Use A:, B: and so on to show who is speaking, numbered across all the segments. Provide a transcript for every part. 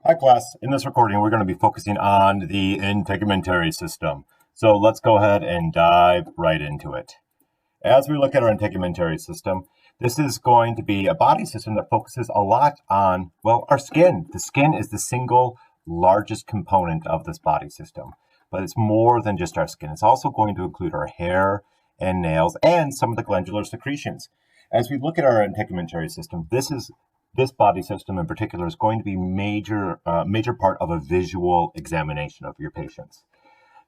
A: Hi class, in this recording we're going to be focusing on the integumentary system. So let's go ahead and dive right into it. As we look at our integumentary system, this is going to be a body system that focuses a lot on, well, our skin. The skin is the single largest component of this body system, but it's more than just our skin. It's also going to include our hair and nails and some of the glandular secretions. As we look at our integumentary system, this body system in particular is going to be major part of a visual examination of your patients.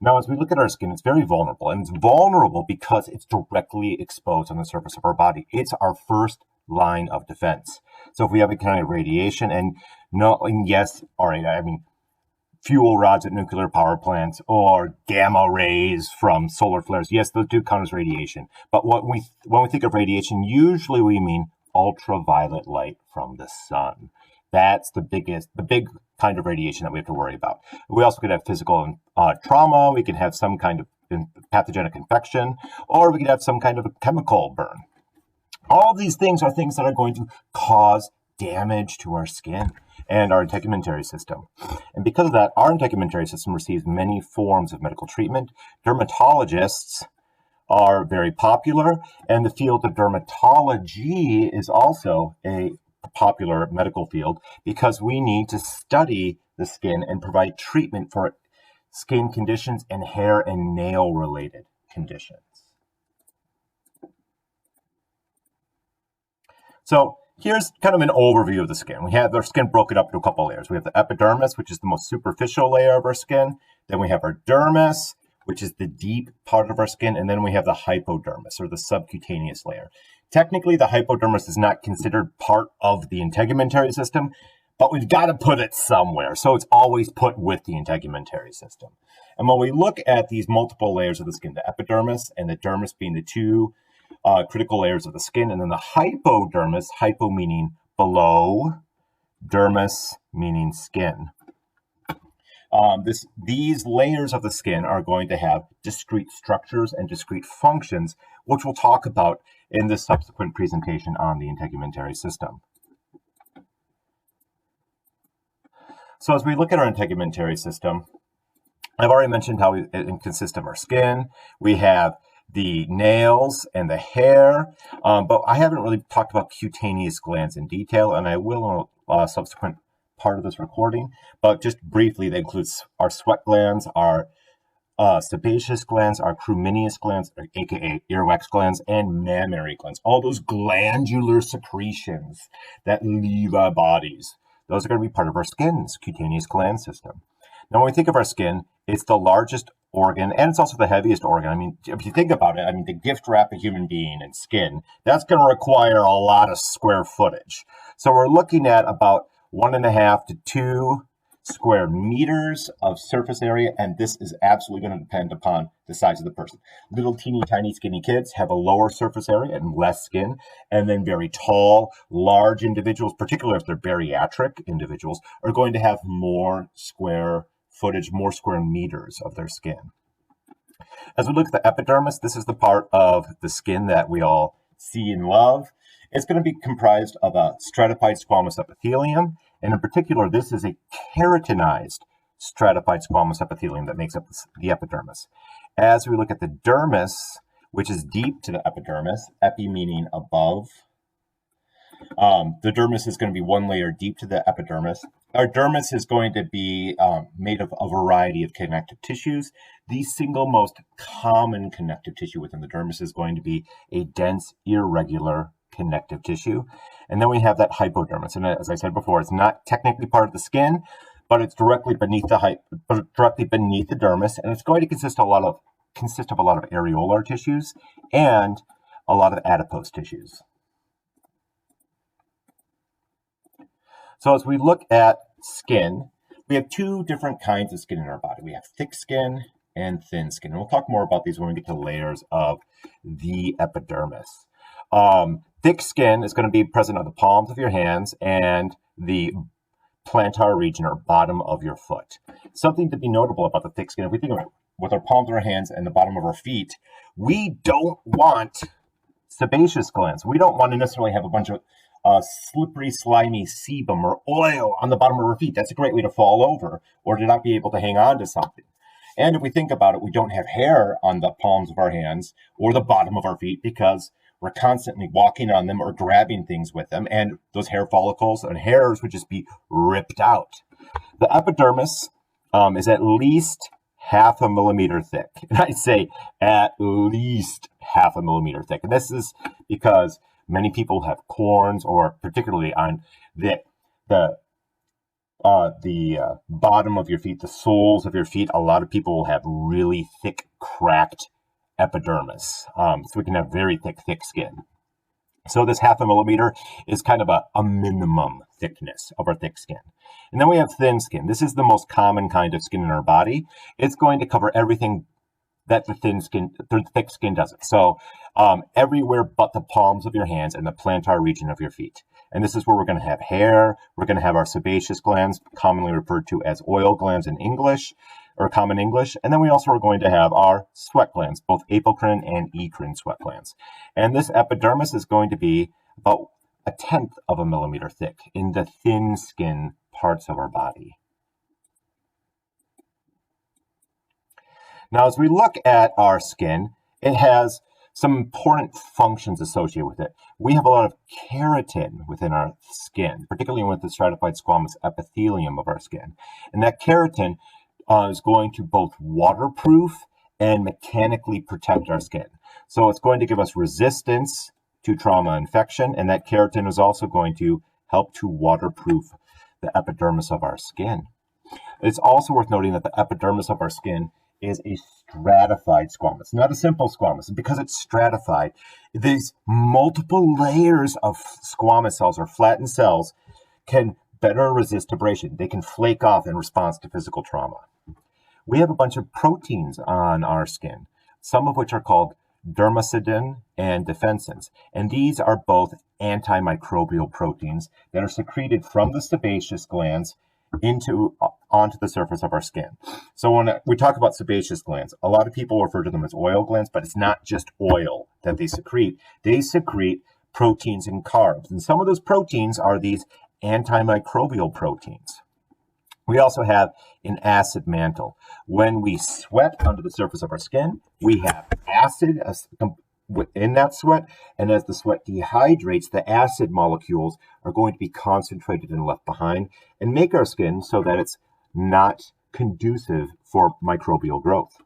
A: Now, as we look at our skin, it's very vulnerable, and it's vulnerable because it's directly exposed on the surface of our body. It's our first line of defense. So if we have a kind of radiation, fuel rods at nuclear power plants or gamma rays from solar flares, yes, those do count as radiation. But when we think of radiation, usually we mean ultraviolet light from the sun. That's the big kind of radiation that we have to worry about. We also could have physical trauma. We could have some kind of pathogenic infection, or we could have some kind of a chemical burn. All these things are things that are going to cause damage to our skin and our integumentary system. And because of that, our integumentary system receives many forms of medical treatment. Dermatologists are very popular, and the field of dermatology is also a popular medical field because we need to study the skin and provide treatment for skin conditions and hair and nail related conditions. So here's kind of an overview of the skin. We have our skin broken up into a couple layers. We have the epidermis, which is the most superficial layer of our skin. Then we have our dermis, which is the deep part of our skin, and then we have the hypodermis, or the subcutaneous layer. Technically, the hypodermis is not considered part of the integumentary system, but we've got to put it somewhere, so it's always put with the integumentary system. And when we look at these multiple layers of the skin, the epidermis and the dermis being the two critical layers of the skin, and then the hypodermis, hypo meaning below, dermis meaning skin. These layers of the skin are going to have discrete structures and discrete functions, which we'll talk about in this subsequent presentation on the integumentary system. So as we look at our integumentary system, I've already mentioned how it consists of our skin. We have the nails and the hair, but I haven't really talked about cutaneous glands in detail, and I will in a subsequent part of this recording, but just briefly, that includes our sweat glands, our sebaceous glands, our cruminious glands, aka earwax glands, and mammary glands. All those glandular secretions that leave our bodies. Those are going to be part of our skin's cutaneous gland system. Now, when we think of our skin, it's the largest organ, and it's also the heaviest organ. I mean, if you think about it, to gift wrap a human being in skin, that's going to require a lot of square footage. So we're looking at about 1.5 to 2 square meters of surface area, and this is absolutely going to depend upon the size of the person. Little teeny tiny skinny kids have a lower surface area and less skin, and then very tall, large individuals, particularly if they're bariatric individuals, are going to have more square footage, more square meters of their skin. As we look at the epidermis, this is the part of the skin that we all see and love. It's going to be comprised of a stratified squamous epithelium, and in particular, this is a keratinized stratified squamous epithelium that makes up the epidermis. As we look at the dermis, which is deep to the epidermis, epi meaning above, the dermis is going to be one layer deep to the epidermis. Our dermis is going to be made of a variety of connective tissues. The single most common connective tissue within the dermis is going to be a dense, irregular connective tissue. And then we have that hypodermis. And as I said before, it's not technically part of the skin, but it's directly beneath the dermis, and it's going to consist of a lot of areolar tissues and a lot of adipose tissues. So as we look at skin, we have two different kinds of skin in our body. We have thick skin and thin skin. And we'll talk more about these when we get to layers of the epidermis. Thick skin is going to be present on the palms of your hands and the plantar region or bottom of your foot. Something to be notable about the thick skin, if we think about it, with our palms of our hands and the bottom of our feet, we don't want sebaceous glands. We don't want to necessarily have a bunch of slippery, slimy sebum or oil on the bottom of our feet. That's a great way to fall over or to not be able to hang on to something. And if we think about it, we don't have hair on the palms of our hands or the bottom of our feet because we're constantly walking on them or grabbing things with them. And those hair follicles and hairs would just be ripped out. The epidermis is at least half a millimeter thick. And I say at least half a millimeter thick. And this is because many people have corns, or particularly on the bottom of your feet, the soles of your feet. A lot of people will have really thick, cracked epidermis. So we can have very thick skin. So this half a millimeter is kind of a minimum thickness of our thick skin. And then we have thin skin. This is the most common kind of skin in our body. It's going to cover everything that the thick skin doesn't. So everywhere but the palms of your hands and the plantar region of your feet. And this is where we're going to have hair. We're going to have our sebaceous glands, commonly referred to as oil glands in English, or common English. And then we also are going to have our sweat glands, both apocrine and eccrine sweat glands. And this epidermis is going to be about 1/10 of a millimeter thick in the thin skin parts of our body. Now, as we look at our skin, it has some important functions associated with it. We have a lot of keratin within our skin, particularly with the stratified squamous epithelium of our skin. And that keratin is going to both waterproof and mechanically protect our skin. So it's going to give us resistance to trauma infection, and that keratin is also going to help to waterproof the epidermis of our skin. It's also worth noting that the epidermis of our skin is a stratified squamous, not a simple squamous. And because it's stratified, these multiple layers of squamous cells or flattened cells can better resist abrasion. They can flake off in response to physical trauma. We have a bunch of proteins on our skin, some of which are called dermacidin and defensins. And these are both antimicrobial proteins that are secreted from the sebaceous glands onto the surface of our skin. So when we talk about sebaceous glands, a lot of people refer to them as oil glands, but it's not just oil that they secrete. They secrete proteins and carbs. And some of those proteins are these antimicrobial proteins. We also have an acid mantle. When we sweat under the surface of our skin, we have acid within that sweat, and as the sweat dehydrates, the acid molecules are going to be concentrated and left behind and make our skin so that it's not conducive for microbial growth.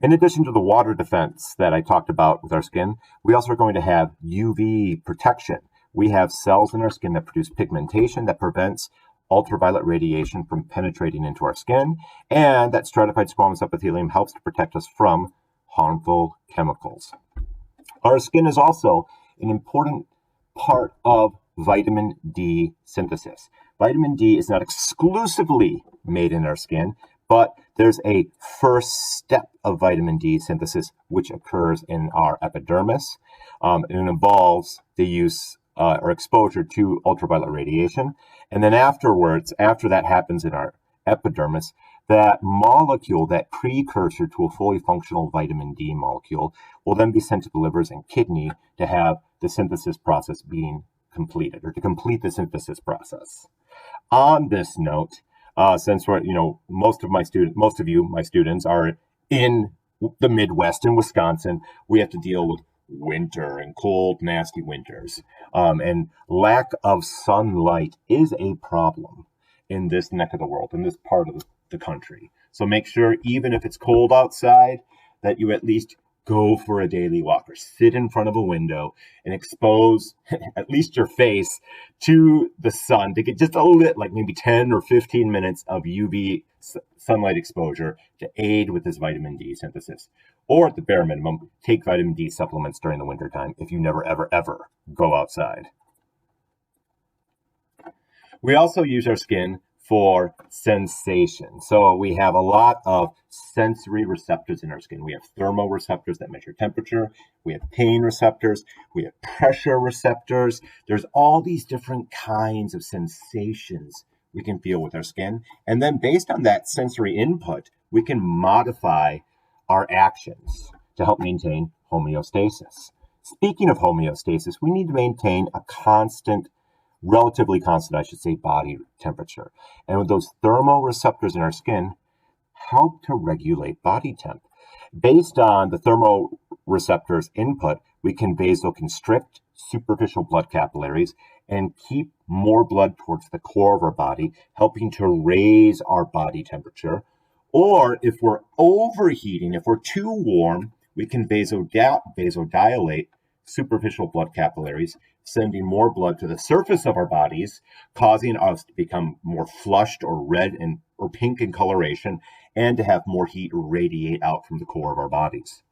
A: In addition to the water defense that I talked about with our skin, we also are going to have UV protection. We have cells in our skin that produce pigmentation that prevents ultraviolet radiation from penetrating into our skin, and that stratified squamous epithelium helps to protect us from harmful chemicals. Our skin is also an important part of vitamin D synthesis. Vitamin D is not exclusively made in our skin, but there's a first step of vitamin D synthesis which occurs in our epidermis, and it involves the use or exposure to ultraviolet radiation. And then afterwards, after that happens in our epidermis, that molecule, that precursor to a fully functional vitamin D molecule, will then be sent to the livers and kidney to have the synthesis process being completed, or to complete the synthesis process. On this note, since we're, most of my students are in the Midwest in Wisconsin, we have to deal with winter and cold, nasty winters. And lack of sunlight is a problem in this neck of the world, in this part of the country. So make sure, even if it's cold outside, that you at least go for a daily walk or sit in front of a window and expose at least your face to the sun to get just a little, like maybe 10 or 15 minutes of UV sunlight exposure to aid with this vitamin D synthesis. Or at the bare minimum, take vitamin D supplements during the wintertime if you never, ever, ever go outside. We also use our skin for sensation. So we have a lot of sensory receptors in our skin. We have thermoreceptors that measure temperature. We have pain receptors. We have pressure receptors. There's all these different kinds of sensations we can feel with our skin. And then based on that sensory input, we can modify our actions to help maintain homeostasis. Speaking of homeostasis, we need to maintain a relatively constant, I should say, body temperature. And with those thermoreceptors in our skin help to regulate body temp. Based on the thermoreceptors input, we can vasoconstrict superficial blood capillaries and keep more blood towards the core of our body, helping to raise our body temperature. Or if we're overheating, if we're too warm, we can vasodilate superficial blood capillaries, sending more blood to the surface of our bodies, causing us to become more flushed or red or pink in coloration, and to have more heat radiate out from the core of our bodies.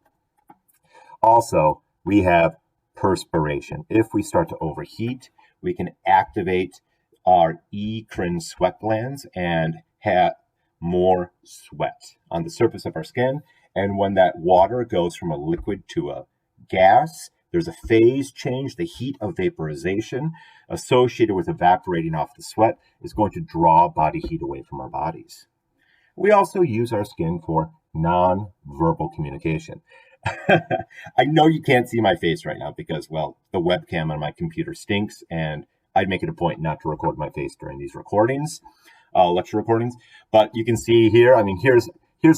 A: Also, we have perspiration. If we start to overheat, we can activate our eccrine sweat glands and have more sweat on the surface of our skin. And when that water goes from a liquid to a gas, there's a phase change. The heat of vaporization associated with evaporating off the sweat is going to draw body heat away from our bodies. We also use our skin for non-verbal communication. I know you can't see my face right now because, well, the webcam on my computer stinks, and I'd make it a point not to record my face during these recordings, lecture recordings. But you can see here, I mean, here's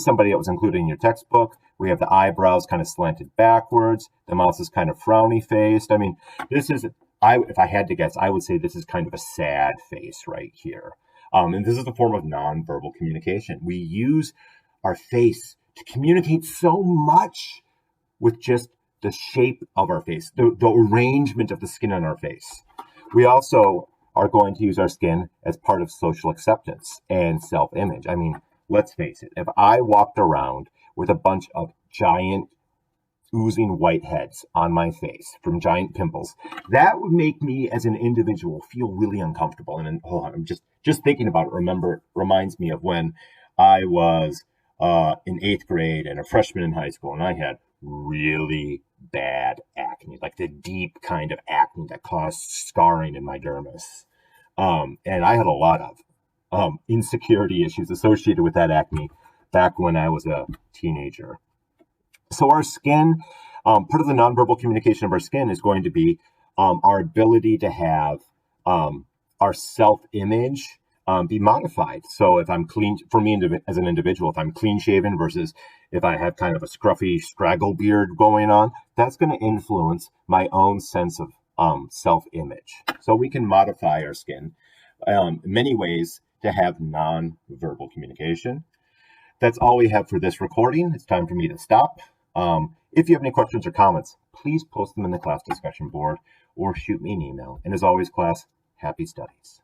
A: somebody that was included in your textbook. We have the eyebrows kind of slanted backwards. The mouth is kind of frowny-faced. I mean, if I had to guess, I would say this is kind of a sad face right here. And this is a form of nonverbal communication. We use our face to communicate so much with just the shape of our face, the arrangement of the skin on our face. We also are going to use our skin as part of social acceptance and self-image. I mean, let's face it, if I walked around with a bunch of giant oozing whiteheads on my face from giant pimples, that would make me as an individual feel really uncomfortable. And hold on, I'm just thinking about it. Reminds me of when I was in 8th grade and a freshman in high school, and I had really bad acne, like the deep kind of acne that caused scarring in my dermis. And I had a lot of insecurity issues associated with that acne back when I was a teenager. So our skin, part of the nonverbal communication of our skin is going to be our ability to have our self-image be modified. So if I'm clean, for me as an individual, if I'm clean shaven versus if I have kind of a scruffy straggle beard going on, that's going to influence my own sense of self-image. So we can modify our skin in many ways to have non-verbal communication. That's all we have for this recording. It's time for me to stop. If you have any questions or comments, please post them in the class discussion board or shoot me an email. And as always, class, happy studies.